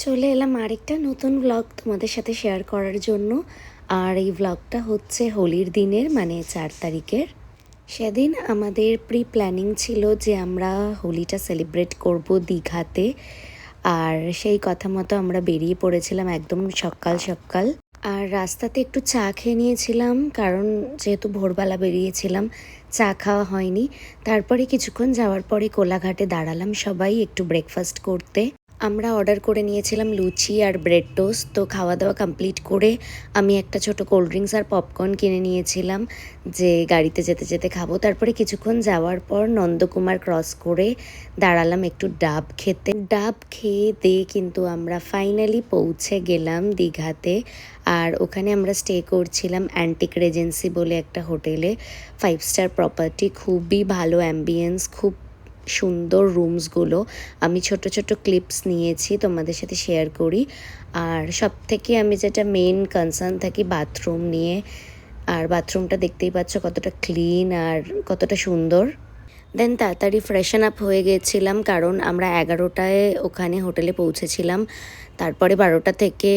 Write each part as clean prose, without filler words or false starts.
চলে এলাম আরেকটা নতুন ব্লগ তোমাদের সাথে শেয়ার করার জন্য। আর এই ব্লগটা হচ্ছে হোলির দিনের, মানে 4 তারিখের। সেদিন আমাদের প্রি প্ল্যানিং ছিল যে আমরা হোলিটা সেলিব্রেট করব দীঘাতে। আর সেই কথা মতো আমরা বেরিয়ে পড়েছিলাম একদম সকাল সকাল। আর রাস্তাতে একটু চা খেয়ে নিয়েছিলাম, কারণ যেহেতু ভোরবেলা বেরিয়েছিলাম, চা খাওয়া হয়নি। তারপরে কিছুক্ষণ যাওয়ার পরে কোলাঘাটে দাঁড়ালাম সবাই একটু ব্রেকফাস্ট করতে। আমরা অর্ডার করে নিয়েছিলাম লুচি আর ব্রেড টোস্ট। তো খাওয়া দাওয়া কমপ্লিট করে আমি একটা ছোট কোল্ড ড্রিঙ্কস আর পপকর্ন কিনে নিয়েছিলাম, যে গাড়িতে যেতে যেতে খাবো। তারপরে কিছুক্ষণ যাওয়ার পর নন্দকুমার ক্রস করে দাঁড়ালাম একটু ডাব খেতে। ডাব খেয়ে দিয়ে কিন্তু আমরা ফাইনালি পৌঁছে গেলাম দীঘাতে। আর ওখানে আমরা স্টে করছিলাম অ্যান্টিক রেজেন্সি বলে একটা হোটেলে। 5 স্টার প্রপার্টি, খুবই ভালো অ্যাম্বিয়েন্স, খুব সুন্দর রুমসগুলো। আমি ছোট ছোট ক্লিপস নিয়েছি, তোমাদের সাথে শেয়ার করি। আর সব থেকে আমি যেটা মেন কনসার্ন থাকি বাথরুম নিয়ে। আর বাথরুমটা দেখতেই পাচ্ছ কতটা ক্লিন আর কতটা সুন্দর। দেন তাড়াতাড়ি ফ্রেশন আপ হয়ে গেছিলাম, কারণ আমরা 11টায় ওখানে হোটেলে পৌঁছেছিলাম। তারপরে 12টা থেকে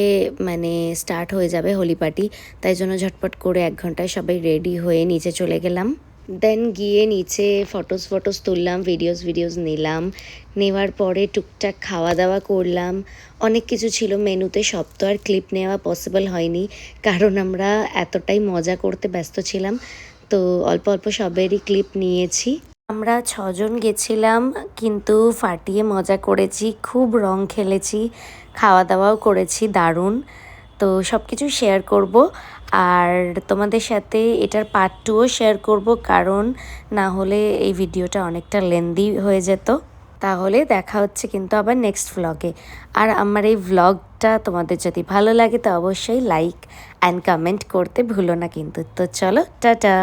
মানে স্টার্ট হয়ে যাবে হোলি পার্টি। তাই জন্য ঝটপট করে 1 ঘন্টায় সবাই রেডি হয়ে নিচে চলে গেলাম। দেন গিয়ে নিচে ফটোস তুললাম, ভিডিওস নিলাম। নেওয়ার পরে টুকটাক খাওয়া দাওয়া করলাম। অনেক কিছু ছিল মেনুতে, সব তো আর ক্লিপ নেওয়া পসিবল হয়নি, কারণ আমরা এতটাই মজা করতে ব্যস্ত ছিলাম। তো অল্প অল্প সবেরই ক্লিপ নিয়েছি। আমরা 6 জন গেছিলাম, কিন্তু ফাটিয়ে মজা করেছি, খুব রং খেলেছি, খাওয়া দাওয়াও করেছি দারুণ। তো সব কিছু শেয়ার করব। আর তোমাদের সাথে এটার পার্ট 2ও শেয়ার করব, কারণ না হলে এই ভিডিওটা অনেকটা লেন্দি হয়ে যেত। তাহলে দেখা হচ্ছে কিন্তু আবার নেক্সট ভ্লগে। আর আমার এই ভ্লগটা তোমাদের যদি ভালো লাগে তো অবশ্যই লাইক অ্যান্ড কমেন্ট করতে ভুলো না কিন্তু। তো চলো, টাটা।